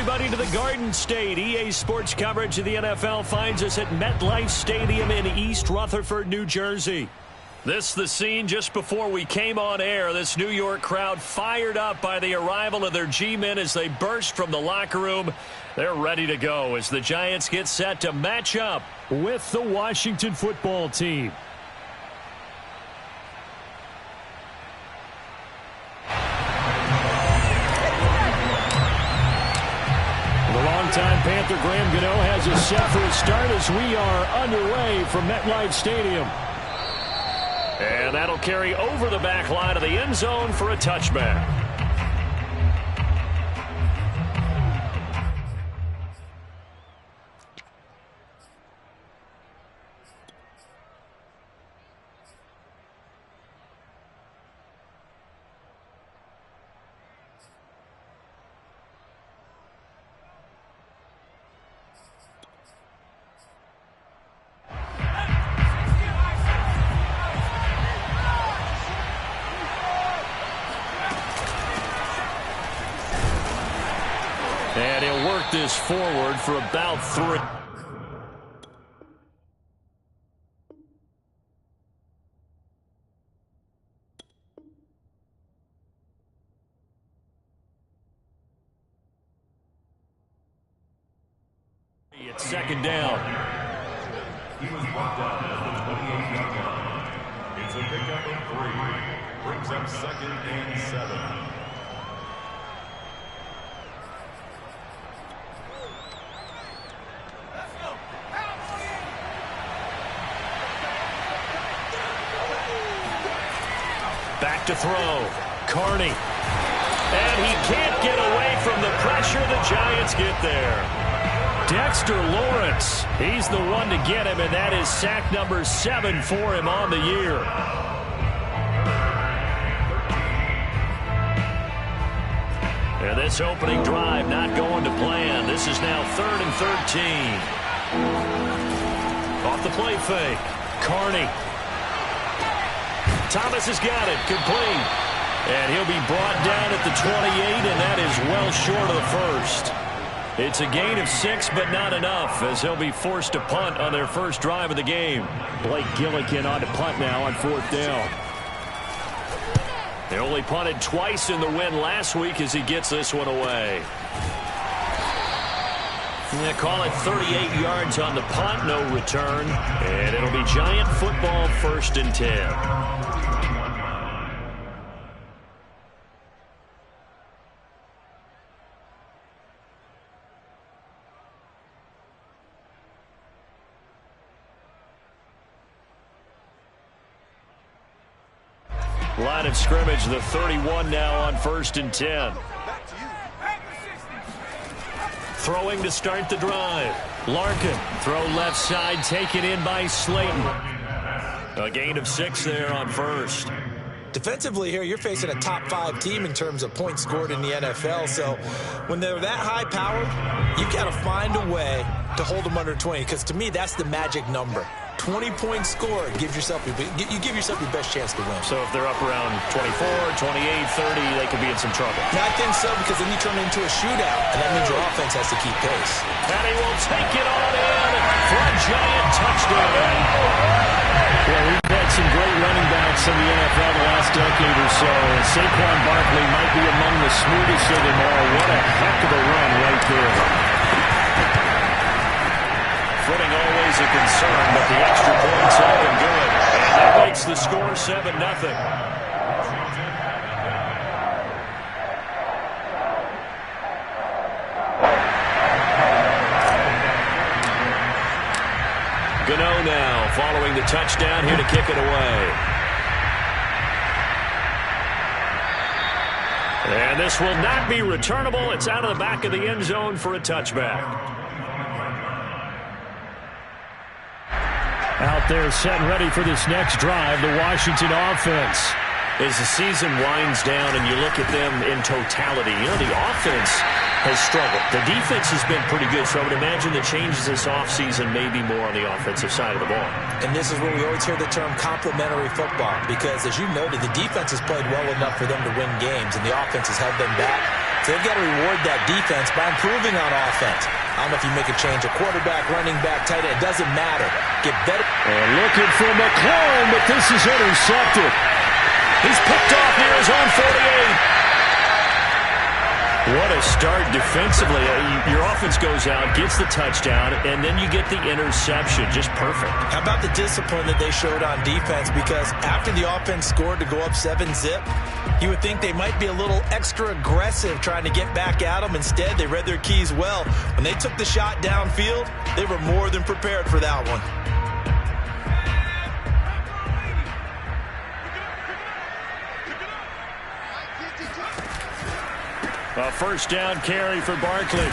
everybody, to the Garden State. EA Sports coverage of the NFL finds us at MetLife Stadium in East Rutherford, New Jersey. This the scene just before we came on air. This New York crowd fired up by the arrival of their G-men as they burst from the locker room. They're ready to go as the Giants get set to match up with the Washington football team. Longtime Panther Graham Gano has us set for a start as we are underway from MetLife Stadium. And that'll carry over the back line of the end zone for a touchback. And he'll work this forward for about 3. It's second down. He was brought down at the 28-yard line. It's a pickup of 3. Brings up 2nd and 7. Back to throw. Carney. And he can't get away from the pressure. The Giants get there. Dexter Lawrence. He's the one to get him, and that is sack number 7 for him on the year. And this opening drive not going to plan. This is now 3rd and 13. Off the play fake. Carney. Thomas has got it. Complete. And he'll be brought down at the 28, and that is well short of the first. It's a gain of 6, but not enough, as he'll be forced to punt on their first drive of the game. Blake Gillikin on to punt now on 4th down. They only punted twice in the win last week as he gets this one away. They call it 38 yards on the punt, no return. And it'll be Giant football, 1st and 10. Line of scrimmage, the 31 now on 1st and 10. Throwing to start the drive. Larkin, throw left side, taken in by Slayton. A gain of 6 there on 1st. Defensively here, you're facing a top 5 team in terms of points scored in the NFL. So when they're that high powered, you've got to find a way to hold them under 20, because to me, that's the magic number. 20 points scored, you give yourself your best chance to win. So if they're up around 24, 28, 30, they could be in some trouble. No, I think so, because then you turn it into a shootout, and that means your offense has to keep pace. And he will take it on in for a Giant touchdown. Well, we've had some great running backs in the NFL the last decade or so. Saquon Barkley might be among the smoothest of them all. What a heck of a run right there. Footing always a concern, but the extra points up and good. And that makes the score 7-0. Gano now following the touchdown here to kick it away. And this will not be returnable. It's out of the back of the end zone for a touchback. Out there set and ready for this next drive, the Washington offense. As the season winds down and you look at them in totality, you know, the offense has struggled. The defense has been pretty good, so I would imagine the changes this offseason may be more on the offensive side of the ball. And this is where we always hear the term complementary football, because as you noted, the defense has played well enough for them to win games, and the offense has held them back. So they've got to reward that defense by improving on offense. I don't know if you make a change, a quarterback, running back, tight end, it doesn't matter. Get better. And looking for McLaurin, but this is intercepted. He's picked off near his own 48. What a start defensively. Your offense goes out, gets the touchdown, and then you get the interception. Just perfect. How about the discipline that they showed on defense? Because after the offense scored to go up 7-zip, you would think they might be a little extra aggressive trying to get back at them. Instead, they read their keys well. When they took the shot downfield, they were more than prepared for that one. A first down carry for Barkley.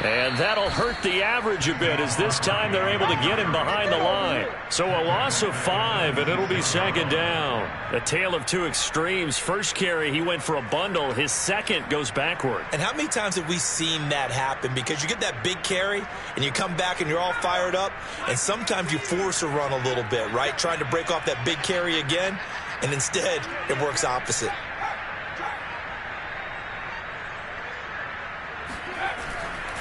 And that'll hurt the average a bit as this time they're able to get him behind the line. So a loss of 5, and it'll be second down. A tale of two extremes. First carry, he went for a bundle. His second goes backward. And how many times have we seen that happen? Because you get that big carry, and you come back and you're all fired up, and sometimes you force a run a little bit, right? Trying to break off that big carry again, and instead it works opposite.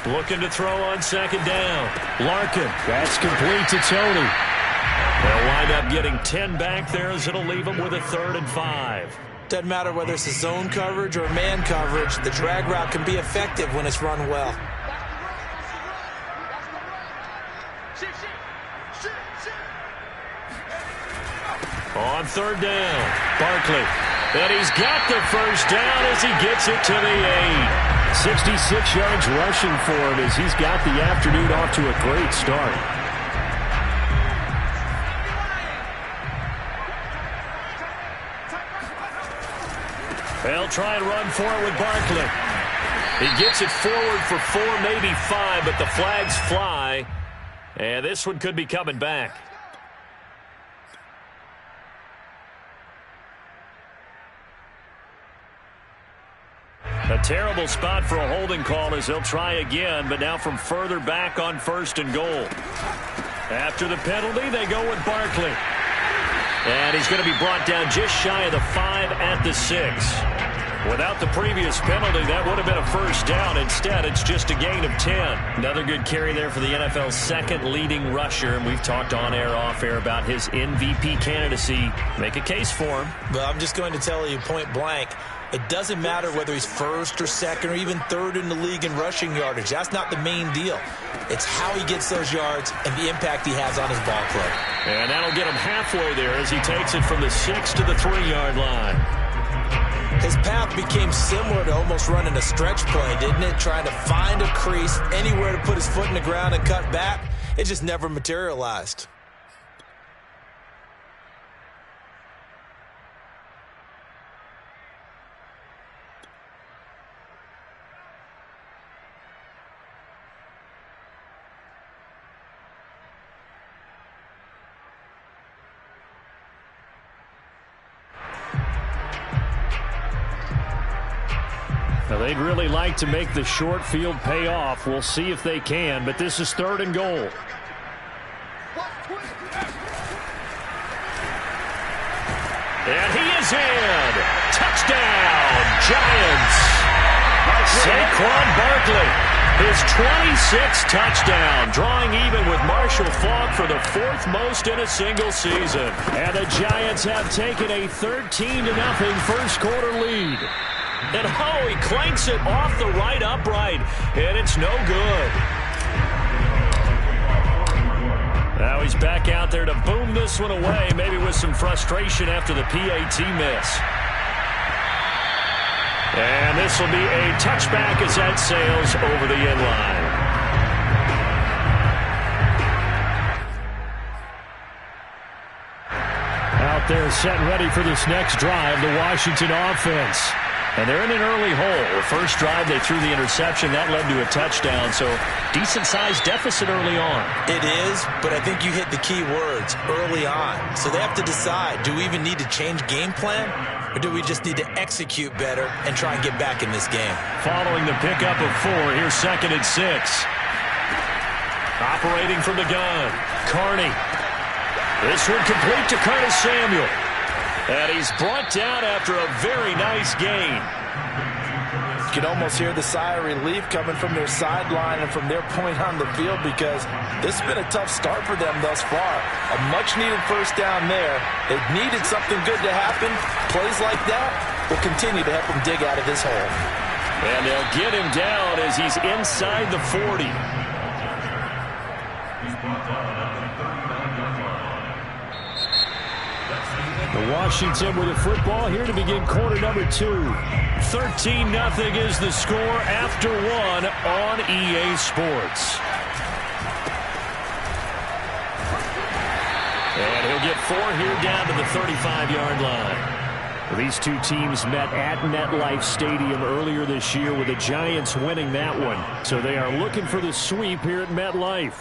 Looking to throw on second down. Larkin. That's complete to Tony. They'll wind up getting 10 back there as it'll leave them with a 3rd and 5. Doesn't matter whether it's a zone coverage or man coverage. The drag route can be effective when it's run well. On 3rd down. Barkley. And he's got the first down as he gets it to the 8. 66 yards rushing for him as he's got the afternoon off to a great start. They'll try and run for it with Barkley. He gets it forward for 4, maybe 5, but the flags fly. And this one could be coming back. A terrible spot for a holding call as they'll try again, but now from further back on 1st and goal. After the penalty, they go with Barkley. And he's going to be brought down just shy of the 5 at the 6. Without the previous penalty, that would have been a first down. Instead, it's just a gain of 10. Another good carry there for the NFL's second leading rusher, and we've talked on air, off air about his MVP candidacy. Make a case for him. Well, I'm just going to tell you point blank, it doesn't matter whether he's 1st or 2nd or even 3rd in the league in rushing yardage. That's not the main deal. It's how he gets those yards and the impact he has on his ball club. And that'll get him halfway there as he takes it from the 6 to the 3-yard line. His path became similar to almost running a stretch play, didn't it? Trying to find a crease, anywhere to put his foot in the ground and cut back. It just never materialized. Now, they'd really like to make the short field pay off. We'll see if they can, but this is 3rd and goal. And he is in. Touchdown, Giants. Saquon Barkley, his 26th touchdown, drawing even with Marshall Faulk for the 4th most in a single season. And the Giants have taken a 13-0 first quarter lead. And oh, he clanks it off the right upright, and it's no good. Now he's back out there to boom this one away, maybe with some frustration after the PAT miss. And this will be a touchback as that sails over the end line. Out there set and ready for this next drive, the Washington offense. And they're in an early hole. The first drive, they threw the interception. That led to a touchdown, so decent-sized deficit early on. It is, but I think you hit the key words, early on. So they have to decide, do we even need to change game plan, or do we just need to execute better and try and get back in this game? Following the pickup of 4, here's 2nd and 6. Operating from the gun, Carney. This one complete to Curtis Samuel. And he's brought down after a very nice gain. You can almost hear the sigh of relief coming from their sideline and from their point on the field, because this has been a tough start for them thus far. A much-needed first down there. They needed something good to happen. Plays like that will continue to help them dig out of this hole. And they'll get him down as he's inside the 40. The Washington with the football here to begin quarter number 2. 13-0 is the score after 1 on EA Sports. And he'll get 4 here down to the 35-yard line. These two teams met at MetLife Stadium earlier this year, with the Giants winning that one. So they are looking for the sweep here at MetLife.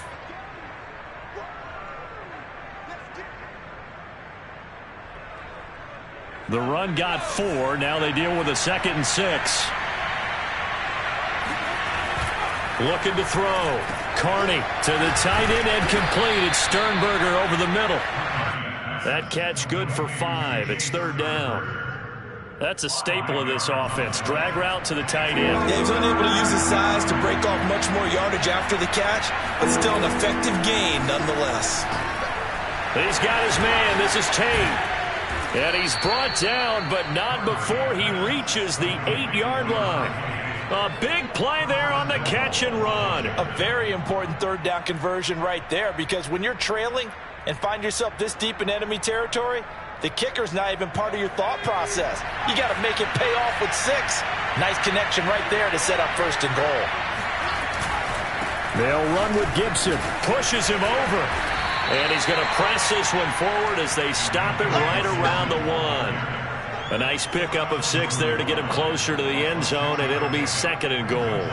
The run got 4. Now they deal with a 2nd and 6. Looking to throw. Carney to the tight end and complete. It's Sternberger over the middle. That catch good for 5. It's 3rd down. That's a staple of this offense. Drag route to the tight end. Yeah, he's unable to use his size to break off much more yardage after the catch, but still an effective gain nonetheless. He's got his man. This is Tate. And he's brought down, but not before he reaches the 8-yard line. A big play there on the catch and run. A very important 3rd down conversion right there, because when you're trailing and find yourself this deep in enemy territory, the kicker's not even part of your thought process. You got to make it pay off with 6. Nice connection right there to set up 1st and goal. They'll run with Gibson. Pushes him over. And he's going to press this one forward as they stop it right around the 1. A nice pickup of 6 there to get him closer to the end zone, and it'll be 2nd and goal.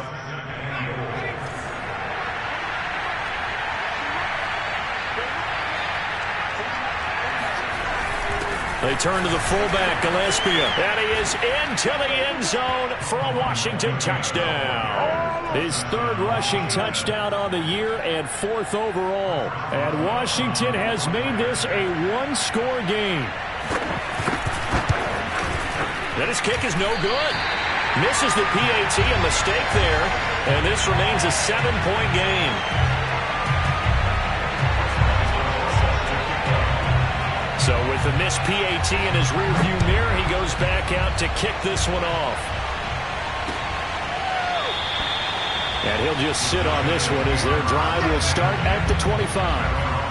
They turn to the fullback, Gillespie, and he is into the end zone for a Washington touchdown. His 3rd rushing touchdown on the year and 4th overall. And Washington has made this a 1-score game. And his kick is no good. Misses the PAT, a mistake there, and this remains a 7-point game. So with the missed PAT in his rearview mirror, he goes back out to kick this one off. And he'll just sit on this one as their drive will start at the 25.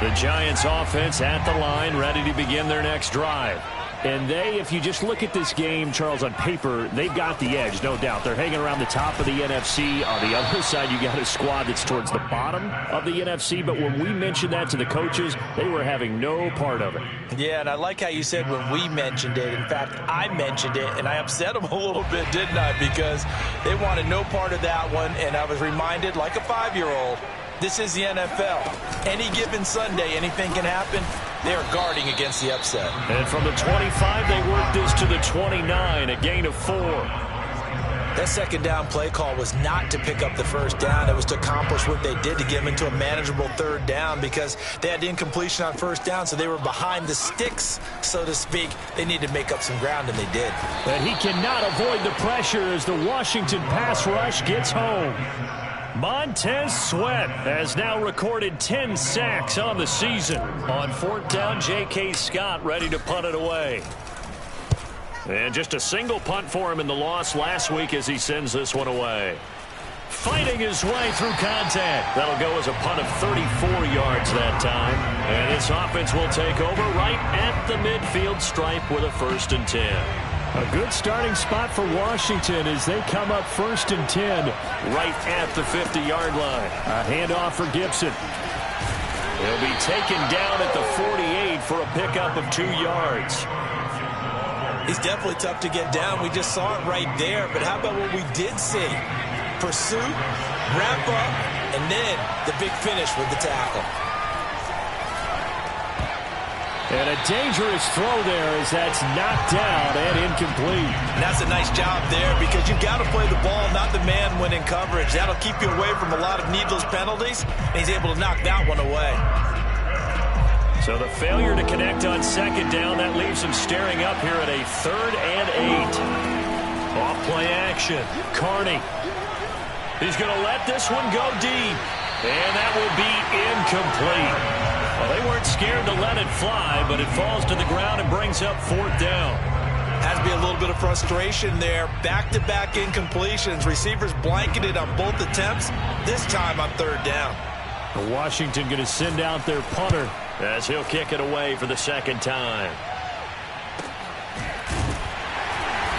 The Giants offense at the line, ready to begin their next drive. And they, if you just look at this game, Charles, on paper, they've got the edge, no doubt. They're hanging around the top of the NFC. On the other side, you got a squad that's towards the bottom of the NFC. But when we mentioned that to the coaches, they were having no part of it. Yeah, and I like how you said when we mentioned it. In fact, I mentioned it, and I upset them a little bit, didn't I? Because they wanted no part of that one, and I was reminded, like a 5-year-old, this is the NFL. Any given Sunday, anything can happen. They are guarding against the upset. And from the 25, they worked this to the 29, a gain of 4. That 2nd down play call was not to pick up the 1st down. It was to accomplish what they did, to get them into a manageable 3rd down, because they had incompletion on 1st down, so they were behind the sticks, so to speak. They needed to make up some ground, and they did. But he cannot avoid the pressure as the Washington pass rush gets home. Montez Sweat has now recorded 10 sacks on the season. On 4th down, J.K. Scott ready to punt it away. And just a single punt for him in the loss last week as he sends this one away. Fighting his way through contact. That'll go as a punt of 34 yards that time. And this offense will take over right at the midfield stripe with a 1st and 10. A good starting spot for Washington as they come up 1st and 10 right at the 50-yard line. A handoff for Gibson. He'll be taken down at the 48 for a pickup of 2 yards. He's definitely tough to get down. We just saw it right there. But how about what we did see? Pursuit, wrap up, and then the big finish with the tackle. And a dangerous throw there as that's knocked down and incomplete. And that's a nice job there because you've got to play the ball, not the man when in coverage. That'll keep you away from a lot of needless penalties, and he's able to knock that one away. So the failure to connect on second down, that leaves him staring up here at a 3rd and 8. Off play action. Carney. He's going to let this one go deep. And that will be incomplete. Well, they weren't scared to let it fly, but it falls to the ground and brings up 4th down. Has to be a little bit of frustration there. Back-to-back incompletions. Receivers blanketed on both attempts, this time on 3rd down. Washington going to send out their punter as he'll kick it away for the 2nd time.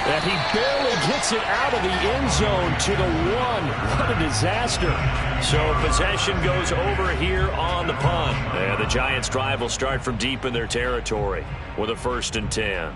And he barely gets it out of the end zone to the 1. What a disaster. So possession goes over here on the punt. And the Giants' drive will start from deep in their territory with a 1st and 10.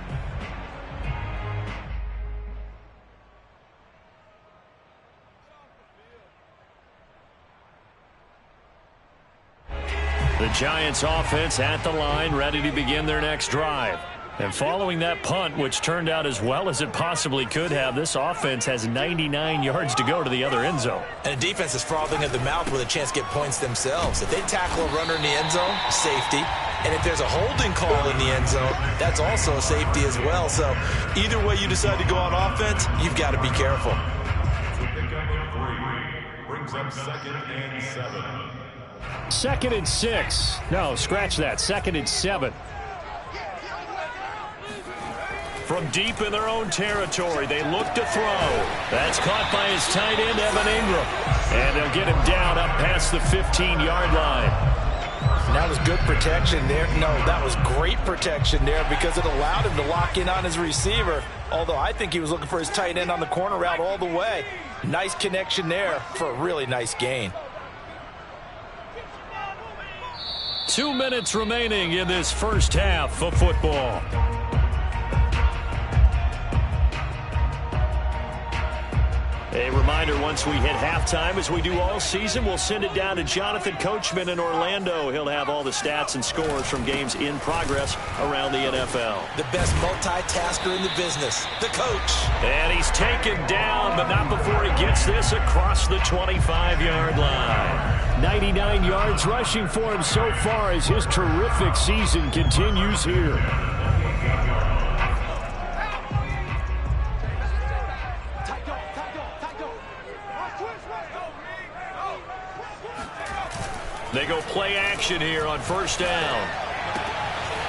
The Giants' offense at the line, ready to begin their next drive. And following that punt, which turned out as well as it possibly could have, this offense has 99 yards to go to the other end zone. And the defense is frothing at the mouth with a chance to get points themselves. If they tackle a runner in the end zone, safety. And if there's a holding call in the end zone, that's also a safety as well. So either way you decide to go on offense, you've got to be careful. The pickup of 3 brings up 2nd and 7. 2nd and 6. No, scratch that. 2nd and 7. From deep in their own territory, they look to throw. That's caught by his tight end, Evan Ingram. And they'll get him down up past the 15-yard line. And that was good protection there. No, that was great protection there because it allowed him to lock in on his receiver. Although I think he was looking for his tight end on the corner route all the way. Nice connection there for a really nice gain. 2 minutes remaining in this first half of football. A reminder, once we hit halftime, as we do all season, we'll send it down to Jonathan Coachman in Orlando. He'll have all the stats and scores from games in progress around the NFL. The best multitasker in the business, the coach. And he's taken down, but not before he gets this across the 25-yard line. 99 yards rushing for him so far as his terrific season continues here. They go play action here on 1st down.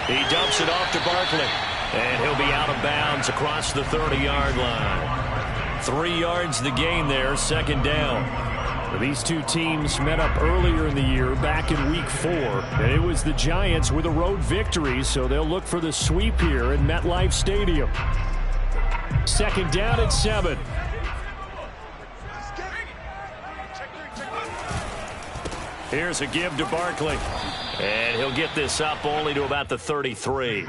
He dumps it off to Barkley. And he'll be out of bounds across the 30-yard line. 3 yards the gain there, 2nd down. These two teams met up earlier in the year, back in Week 4. And it was the Giants with a road victory, so they'll look for the sweep here in MetLife Stadium. 2nd down and 7. Here's a give to Barkley. And he'll get this up only to about the 33.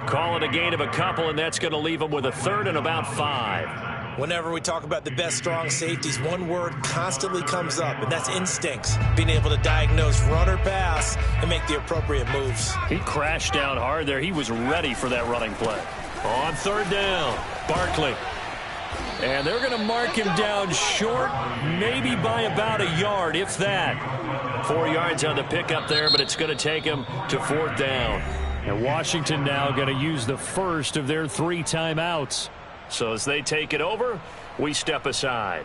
Call it a gain of a couple, and that's going to leave him with a 3rd and about 5. Whenever we talk about the best strong safeties, one word constantly comes up, and that's instincts. Being able to diagnose run or pass and make the appropriate moves. He crashed down hard there. He was ready for that running play. On 3rd down, Barkley. And they're going to mark him down short, maybe by about a yard, if that. 4 yards on the pickup there, but it's going to take him to 4th down. And Washington now going to use the first of their 3 timeouts. So as they take it over, we step aside.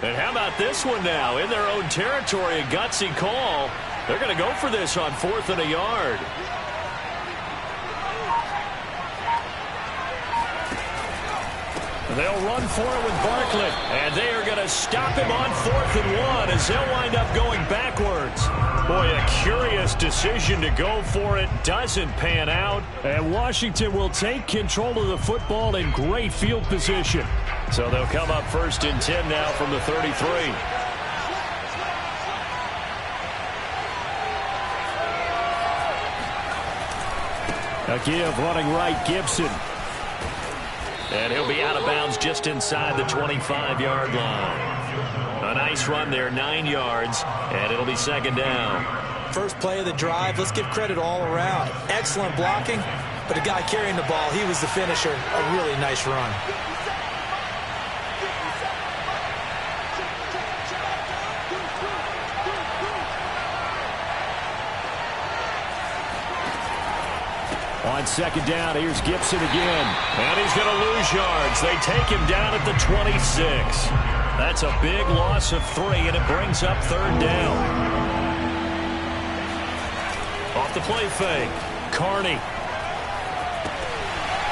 And how about this one now? In their own territory, a gutsy call. They're going to go for this on 4th and a yard. They'll run for it with Barkley, and they are going to stop him on 4th and 1 as they'll wind up going backwards. Boy, a curious decision to go for it. Doesn't pan out, and Washington will take control of the football in great field position. So they'll come up 1st and 10 now from the 33. A give running right, Gibson. And he'll be out of bounds just inside the 25-yard line. A nice run there, 9 yards, and it'll be 2nd down. First play of the drive, let's give credit all around. Excellent blocking, but the guy carrying the ball, he was the finisher. A really nice run. On 2nd down, here's Gibson again. And he's going to lose yards. They take him down at the 26. That's a big loss of 3, and it brings up 3rd down. Off the play fake, Carney.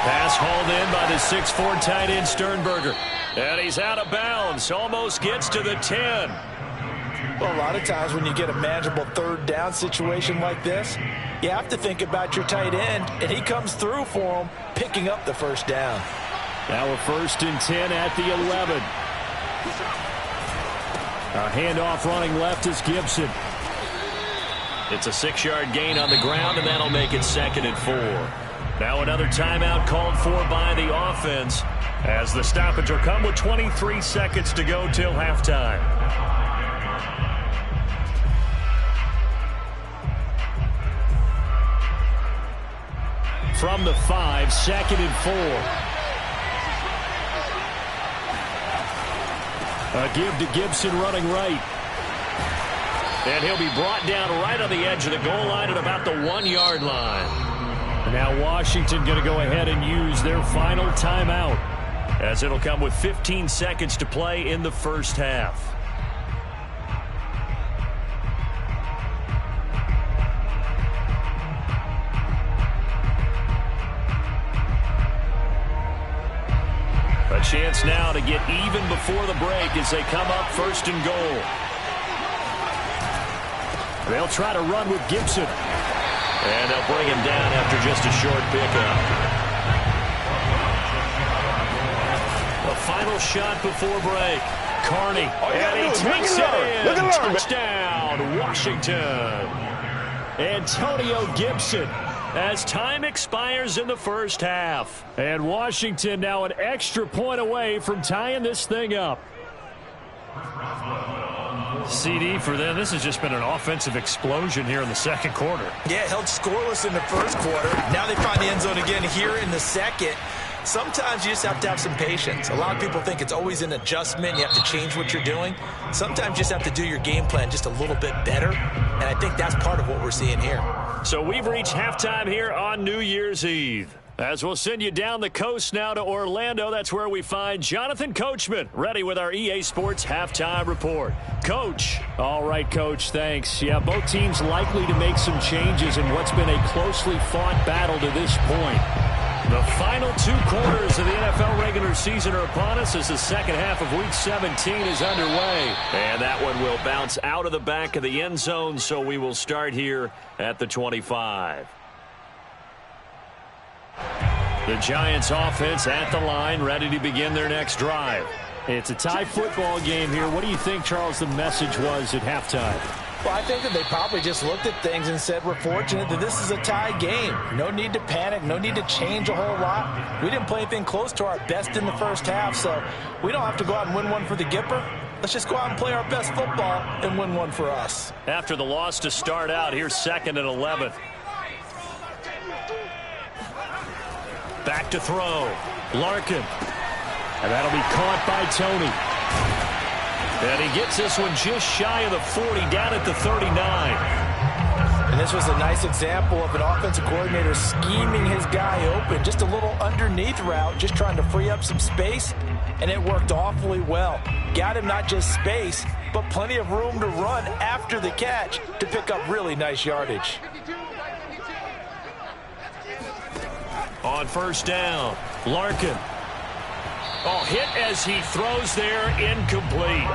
Pass hauled in by the 6'4" tight end Sternberger. And he's out of bounds. Almost gets to the 10. Well, a lot of times when you get a manageable 3rd down situation like this, you have to think about your tight end, and he comes through for him, picking up the 1st down. Now a 1st and 10 at the 11. A handoff running left is Gibson. It's a 6-yard gain on the ground, and that'll make it 2nd and 4. Now another timeout called for by the offense as the stoppage will come with 23 seconds to go till halftime. From the 5, 2nd and 4. A give to Gibson running right. And he'll be brought down right on the edge of the goal line at about the 1-yard line. Now Washington going to go ahead and use their final timeout as it'll come with 15 seconds to play in the 1st half. A chance now to get even before the break as they come up 1st and goal. They'll try to run with Gibson. And they'll bring him down after just a short pickup. The final shot before break. Carney. And he takes it in. Touchdown, Washington. Antonio Gibson. As time expires in the 1st half. And Washington now an extra point away from tying this thing up. CD for them, this has just been an offensive explosion here in the 2nd quarter. Yeah, held scoreless in the 1st quarter. Now they find the end zone again here in the 2nd. Sometimes you just have to have some patience. A lot of people think it's always an adjustment. You have to change what you're doing. Sometimes you just have to do your game plan just a little bit better. And I think that's part of what we're seeing here. So we've reached halftime here on New Year's Eve. As we'll send you down the coast now to Orlando, that's where we find Jonathan Coachman, ready with our EA Sports Halftime Report. Coach. All right, Coach, thanks. Yeah, both teams likely to make some changes in what's been a closely fought battle to this point. The final 2 quarters of the NFL regular season are upon us as the 2nd half of Week 17 is underway. And that one will bounce out of the back of the end zone, so we will start here at the 25. The Giants offense at the line, ready to begin their next drive. It's a tie football game here. What do you think, Charles, the message was at halftime? Well, I think that they probably just looked at things and said, we're fortunate that this is a tie game. No need to panic, no need to change a whole lot. We didn't play anything close to our best in the 1st half, so we don't have to go out and win one for the Gipper. Let's just go out and play our best football and win one for us. After the loss to start out, here's 2nd and 11. Back to throw. Larkin. And that'll be caught by Tony. And he gets this one just shy of the 40, down at the 39. And this was a nice example of an offensive coordinator scheming his guy open. Just a little underneath route, just trying to free up some space. And it worked awfully well. Got him not just space, but plenty of room to run after the catch to pick up really nice yardage. On 1st down, Larkin. Oh, hit as he throws there, incomplete.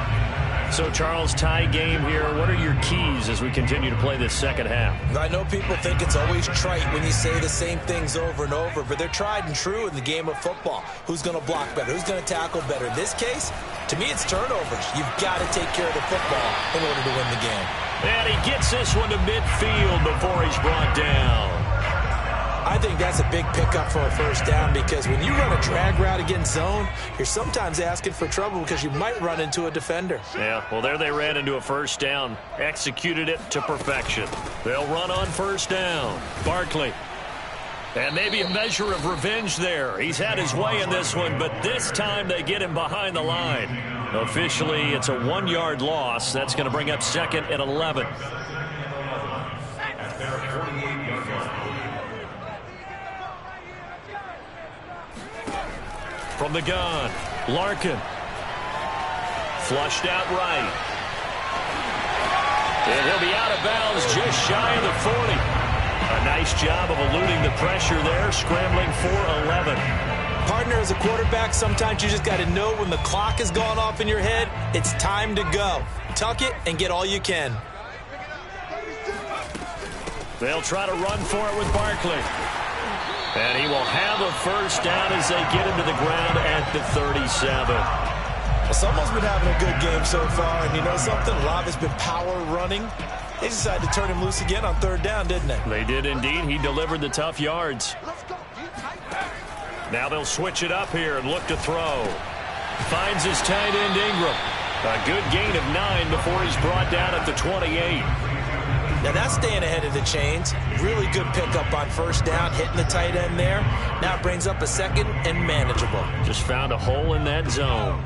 So, Charles, tie game here. What are your keys as we continue to play this second half? I know people think it's always trite when you say the same things over and over, but they're tried and true in the game of football. Who's going to block better? Who's going to tackle better? In this case, to me, it's turnovers. You've got to take care of the football in order to win the game. And he gets this one to midfield before he's brought down. I think that's a big pickup for a first down because when you run a drag route against zone, you're sometimes asking for trouble because you might run into a defender. Yeah, well, there they ran into a first down. Executed it to perfection. They'll run on first down. Barkley. And maybe a measure of revenge there. He's had his way in this one, but this time they get him behind the line. Officially, it's a 1-yard loss. That's going to bring up 2nd and 11. From the gun, Larkin. Flushed out right. And he'll be out of bounds just shy of the 40. A nice job of eluding the pressure there, scrambling for 11. Partner, as a quarterback, sometimes you just got to know when the clock has gone off in your head, it's time to go. Tuck it and get all you can. They'll try to run for it with Barkley. And he will have a first down as they get him to the ground at the 37. Well, someone's been having a good game so far, and you know something? A lot has been power running. They decided to turn him loose again on 3rd down, didn't they? They did indeed. He delivered the tough yards. Now they'll switch it up here and look to throw. Finds his tight end Ingram. A good gain of 9 before he's brought down at the 28. Now that's staying ahead of the chains. Really good pickup on first down, hitting the tight end there. Now it brings up a 2nd and manageable. Just found a hole in that zone.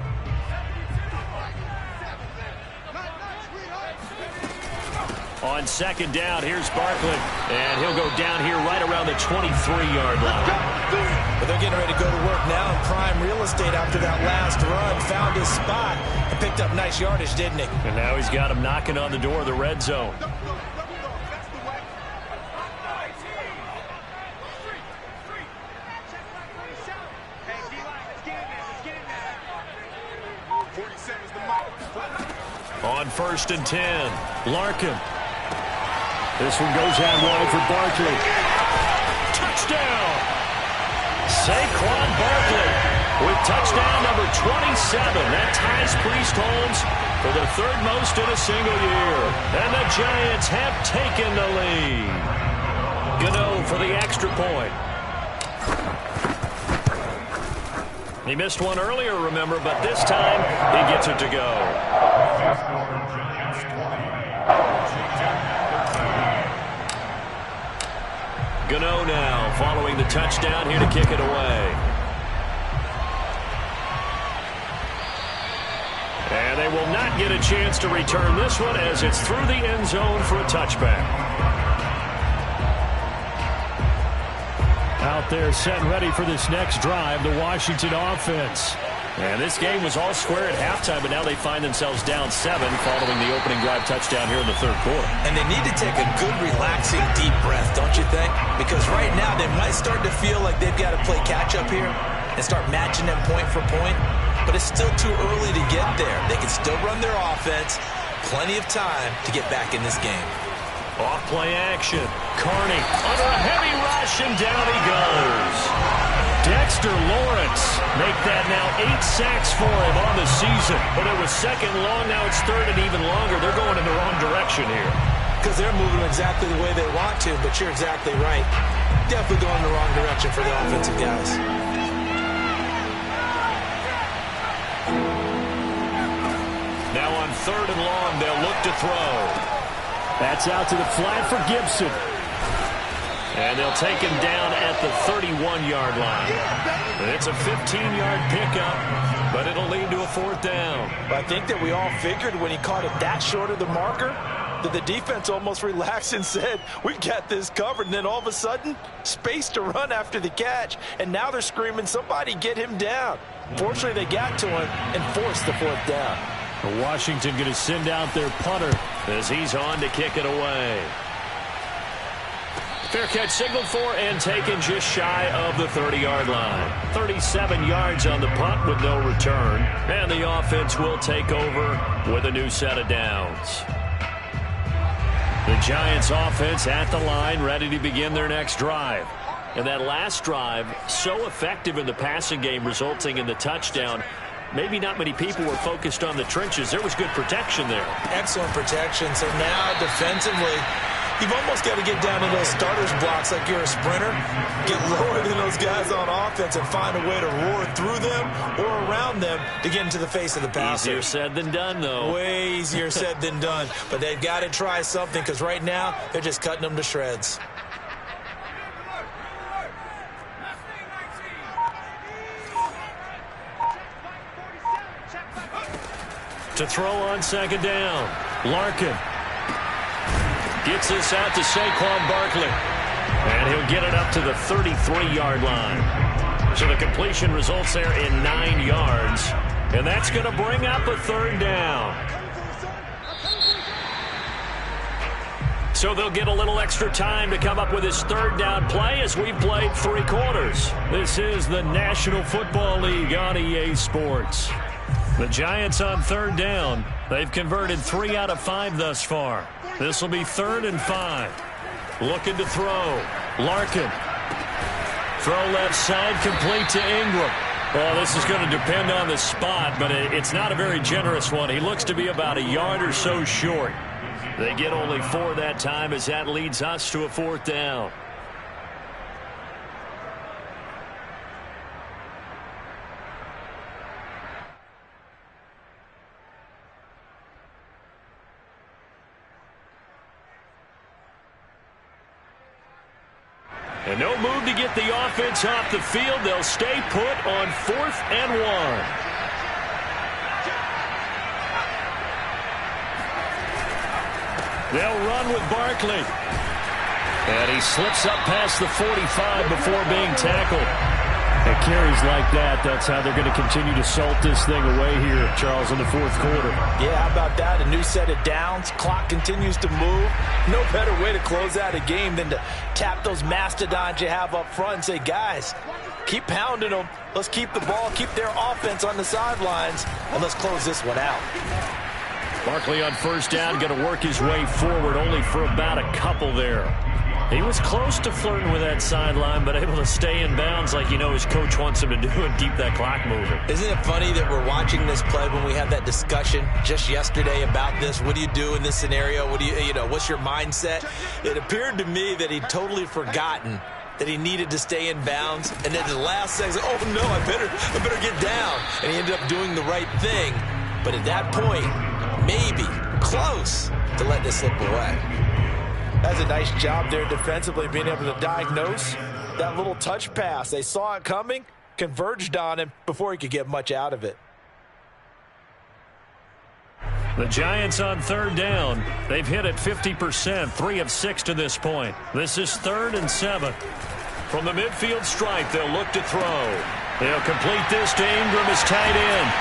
On 2nd down, here's Barkley. And he'll go down here right around the 23-yard line. But they're getting ready to go to work now in prime real estate after that last run. Found his spot and picked up nice yardage, didn't he? And now he's got him knocking on the door of the red zone. On 1st and 10, Larkin. This one goes out wide for Barkley. Touchdown! Saquon Barkley with touchdown number 27. That ties Priest Holmes for the 3rd most in a single year. And the Giants have taken the lead. Gano for the extra point. He missed one earlier, remember, but this time he gets it to go. Gano now following the touchdown here to kick it away. And they will not get a chance to return this one as it's through the end zone for a touchback. Out there set and ready for this next drive, the Washington offense. And this game was all square at halftime, but now they find themselves down 7 following the opening drive touchdown here in the 3rd quarter. And they need to take a good, relaxing, deep breath, don't you think? Because right now they might start to feel like they've got to play catch-up here and start matching them point for point. But it's still too early to get there. They can still run their offense. Plenty of time to get back in this game. Off play action. Carney under a heavy rush, and down he goes. Dexter Lawrence make that now 8 sacks for him on the season. But it was 2nd long, now it's 3rd and even longer. They're going in the wrong direction here. Because they're moving exactly the way they want to, but you're exactly right. Definitely going in the wrong direction for the offensive guys. Now on 3rd and long, they'll look to throw. That's out to the flat for Gibson. And they'll take him down at the 31-yard line. And it's a 15-yard pickup, but it'll lead to a 4th down. I think that we all figured when he caught it that short of the marker that the defense almost relaxed and said, we've got this covered. And then all of a sudden, space to run after the catch. And now they're screaming, somebody get him down. Fortunately, they got to him and forced the 4th down. Washington going to send out their punter as he's on to kick it away. Fair catch signaled for and taken just shy of the 30-yard line. 37 yards on the punt with no return. And the offense will take over with a new set of downs. The Giants offense at the line, ready to begin their next drive. And that last drive, so effective in the passing game, resulting in the touchdown. Maybe not many people were focused on the trenches. There was good protection there. Excellent protection. So now defensively, you've almost got to get down to those starters blocks like you're a sprinter. Get lower than those guys on offense and find a way to roar through them or around them to get into the face of the passer. Easier said than done, though. Way easier said than done. But they've got to try something because right now they're just cutting them to shreds. To throw on second down. Larkin gets this out to Saquon Barkley. And he'll get it up to the 33-yard line. So the completion results there in 9 yards. And that's going to bring up a third down. So they'll get a little extra time to come up with his third down play as we've played 3 quarters. This is the National Football League on EA Sports. The Giants on third down. They've converted 3 out of 5 thus far. This will be 3rd and 5. Looking to throw. Larkin. Throw left side, complete to Ingram. Well, this is going to depend on the spot, but it's not a very generous one. He looks to be about a yard or so short. They get only 4 that time as that leads us to a 4th down. And no move to get the offense off the field. They'll stay put on 4th and 1. They'll run with Barkley. And he slips up past the 45 before being tackled. At carries like that, that's how they're going to continue to salt this thing away here, Charles, in the 4th quarter. Yeah, how about that? A new set of downs. Clock continues to move. No better way to close out a game than to tap those mastodons you have up front and say, guys, keep pounding them. Let's keep the ball, keep their offense on the sidelines, and let's close this one out. Barkley on first down, going to work his way forward, only for about a couple there. He was close to flirting with that sideline, but able to stay in bounds like you know his coach wants him to do and keep that clock moving. Isn't it funny that we're watching this play when we had that discussion just yesterday about this? What do you do in this scenario? What do you know, what's your mindset? It appeared to me that he'd totally forgotten that he needed to stay in bounds, and then the last second, oh no, I better get down. And he ended up doing the right thing. But at that point, maybe close to let this slip away. That's a nice job there defensively, being able to diagnose that little touch pass. They saw it coming, converged on him before he could get much out of it. The Giants on third down. They've hit it 50%, 3 of 6 to this point. This is 3rd and 7. From the midfield stripe, they'll look to throw. They'll complete this to Ingram as tight end.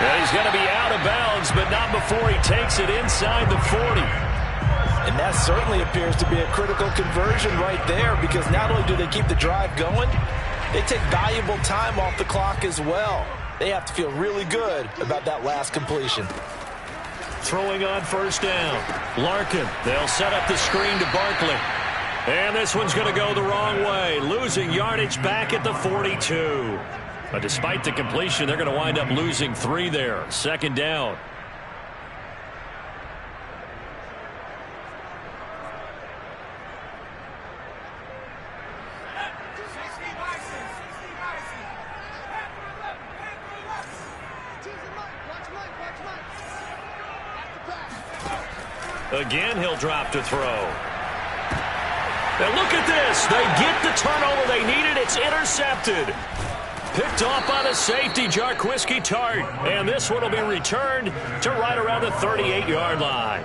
And he's going to be out of bounds, but not before he takes it inside the 40. And that certainly appears to be a critical conversion right there, because not only do they keep the drive going, they take valuable time off the clock as well. They have to feel really good about that last completion. Throwing on first down. Larkin. They'll set up the screen to Barkley. And this one's going to go the wrong way. Losing yardage back at the 42. But despite the completion, they're going to wind up losing 3 there. 2nd down. Again, he'll drop to throw. And look at this. They get the turnover they needed. It's intercepted. Picked off by the safety, Jarquiski Tart. And this one will be returned to right around the 38-yard line.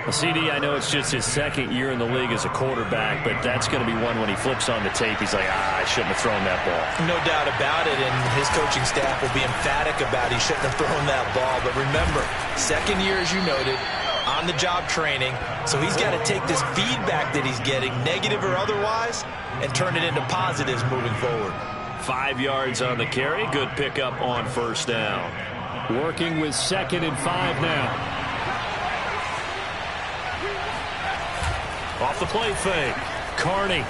Well, CD, I know it's just his 2nd year in the league as a quarterback, but that's going to be one when he flips on the tape. He's like, I shouldn't have thrown that ball. No doubt about it, and his coaching staff will be emphatic about he shouldn't have thrown that ball. But remember, 2nd year, as you noted, on on-the-job training, so he's got to take this feedback that he's getting, negative or otherwise, and turn it into positives moving forward. 5 yards on the carry. Good pickup on first down. Working with 2nd and 5 now. Off the play fake. Carney.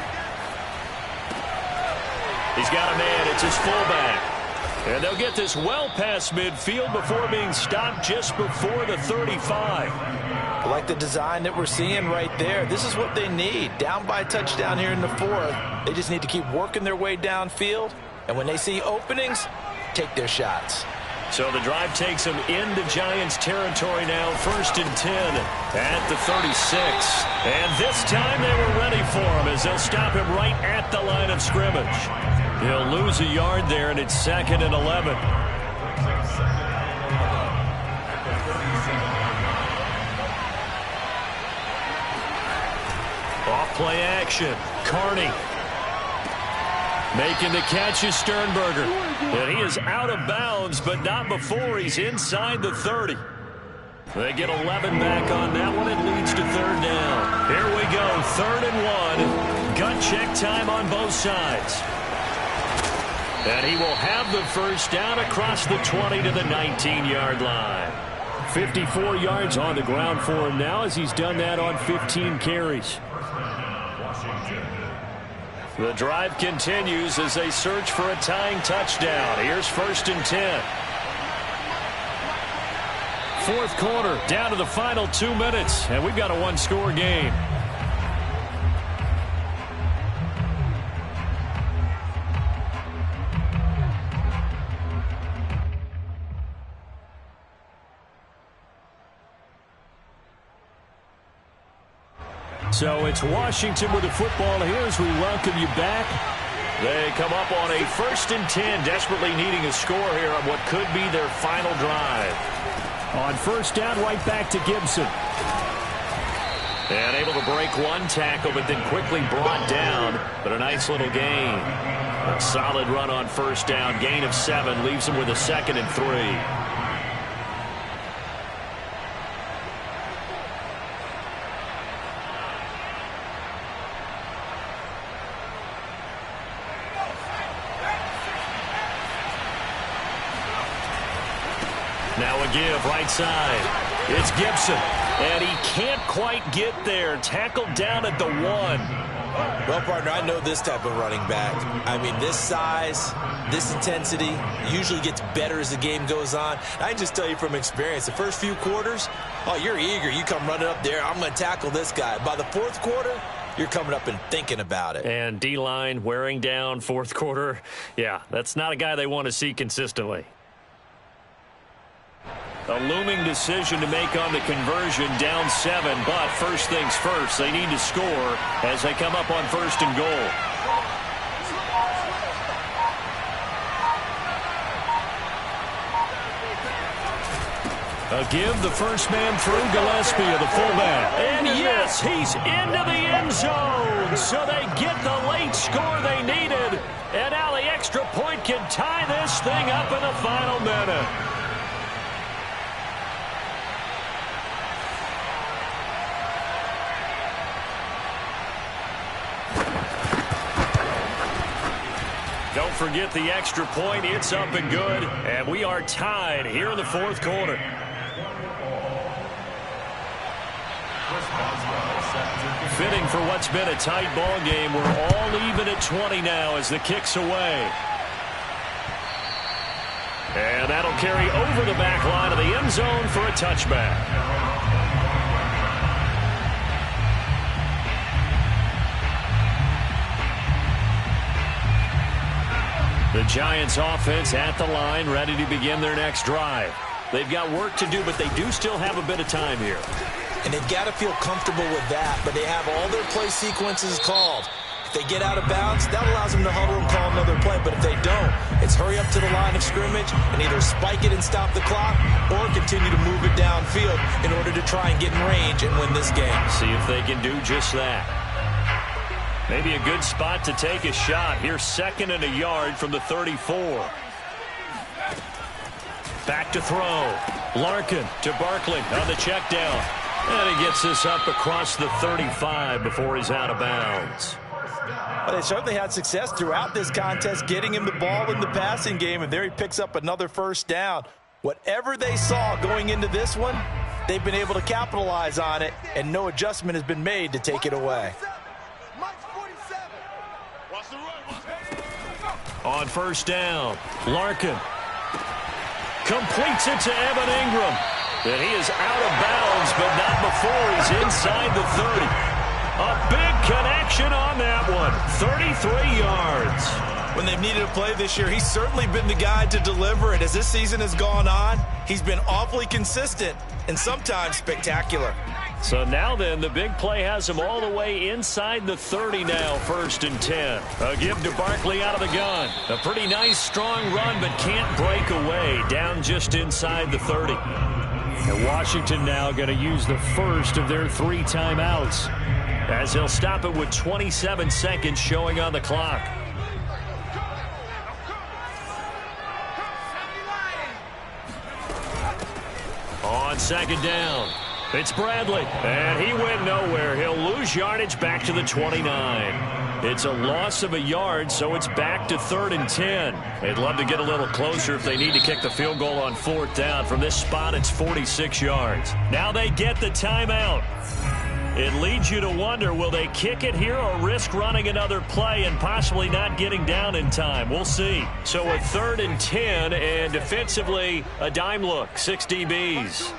He's got a man. It's his fullback. And they'll get this well past midfield before being stopped just before the 35. I like the design that we're seeing right there. This is what they need. Down by a touchdown here in the 4th. They just need to keep working their way downfield. And when they see openings, take their shots. So the drive takes them into Giants territory now. 1st and 10 at the 36. And this time they were ready for him as they'll stop him right at the line of scrimmage. He'll lose a yard there, and it's 2nd and 11. Off play action. Carney. Making the catch is Sternberger. And he is out of bounds, but not before he's inside the 30. They get 11 back on that one. It leads to 3rd down. Here we go, 3rd and 1. Gut check time on both sides. And he will have the first down across the 20 to the 19-yard line. 54 yards on the ground for him now as he's done that on 15 carries. The drive continues as they search for a tying touchdown. Here's 1st and 10. 4th quarter, down to the final 2 minutes, and we've got a one-score game. So it's Washington with the football here as we welcome you back. They come up on a 1st and 10, desperately needing a score here on what could be their final drive. On 1st down, right back to Gibson. And able to break one tackle, but then quickly brought down. But a nice little gain. A solid run on 1st down. Gain of 7 leaves him with a 2nd and 3. Now a give, right side. It's Gibson, and he can't quite get there. Tackled down at the 1. Well, partner, I know this type of running back. I mean, this size, this intensity usually gets better as the game goes on. I can just tell you from experience, the first few quarters, oh, you're eager. You come running up there, I'm going to tackle this guy. By the 4th quarter, you're coming up and thinking about it. And D-line wearing down 4th quarter. Yeah, that's not a guy they want to see consistently. A looming decision to make on the conversion, down 7, but first things first, they need to score as they come up on 1st and goal. A give, the first man through, Gillespie of the fullback. And yes, he's into the end zone, so they get the late score they needed. And now the extra point can tie this thing up in the final minute. Don't forget the extra point. It's up and good. And we are tied here in the 4th quarter. Fitting for what's been a tight ball game. We're all even at 20 now as the kick's away. And that'll carry over the back line of the end zone for a touchback. The Giants offense at the line, ready to begin their next drive. They've got work to do, but they do still have a bit of time here. And they've got to feel comfortable with that, but they have all their play sequences called. If they get out of bounds, that allows them to huddle and call another play. But if they don't, it's hurry up to the line of scrimmage and either spike it and stop the clock or continue to move it downfield in order to try and get in range and win this game. See if they can do just that. Maybe a good spot to take a shot. Here's 2nd and a yard from the 34. Back to throw. Larkin to Barkley on the check down. And he gets this up across the 35 before he's out of bounds. Well, they certainly had success throughout this contest getting him the ball in the passing game, and there he picks up another first down. Whatever they saw going into this one, they've been able to capitalize on it, and no adjustment has been made to take it away. On first down, Larkin completes it to Evan Ingram. And he is out of bounds, but not before he's inside the 30. A big connection on that one. 33 yards. When they've needed a play this year, he's certainly been the guy to deliver it. As this season has gone on, he's been awfully consistent and sometimes spectacular. So now then, the big play has him all the way inside the 30 now, 1st and 10. A give to Barkley out of the gun. A pretty nice, strong run, but can't break away. Down just inside the 30. And Washington now going to use the first of their 3 timeouts, as he'll stop it with 27 seconds showing on the clock. On second down, it's Bradley, and he went nowhere. He'll lose yardage back to the 29. It's a loss of a yard, so it's back to 3rd and 10. They'd love to get a little closer if they need to kick the field goal on 4th down. From this spot, it's 46 yards. Now they get the timeout. It leads you to wonder, will they kick it here or risk running another play and possibly not getting down in time? We'll see. So a 3rd and 10, and defensively, a dime look, 6 DBs.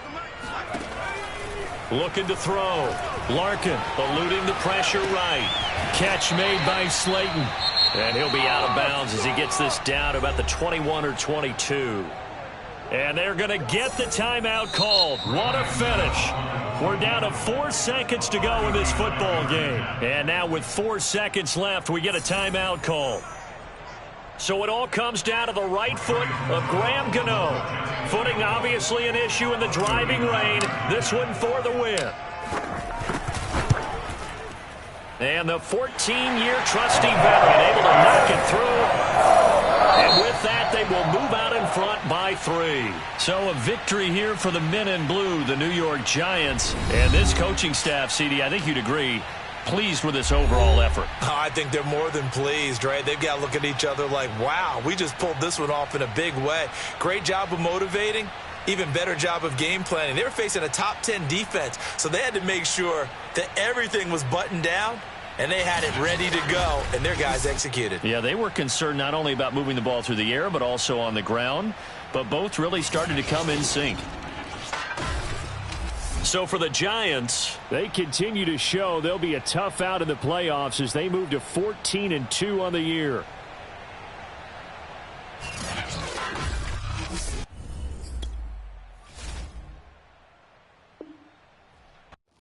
Looking to throw. Larkin eluding the pressure right. Catch made by Slayton. And he'll be out of bounds as he gets this down about the 21 or 22. And they're going to get the timeout called. What a finish. We're down to 4 seconds to go in this football game. And now with 4 seconds left, we get a timeout call. So it all comes down to the right foot of Graham Gano. Footing obviously an issue in the driving rain. This one for the win. And the 14-year trusty veteran able to knock it through. And with that, they will move out in front by 3. So a victory here for the men in blue, the New York Giants. And this coaching staff, CD, I think you'd agree, pleased with this overall effort. I think they're more than pleased, right? They've got to look at each other like, wow, we just pulled this one off in a big way. Great job of motivating. Even better job of game planning. They were facing a top 10 defense, so they had to make sure that everything was buttoned down, and they had it ready to go, and their guys executed. Yeah, they were concerned not only about moving the ball through the air, but also on the ground, but both really started to come in sync. So for the Giants, they continue to show they'll be a tough out in the playoffs as they move to 14-2 on the year.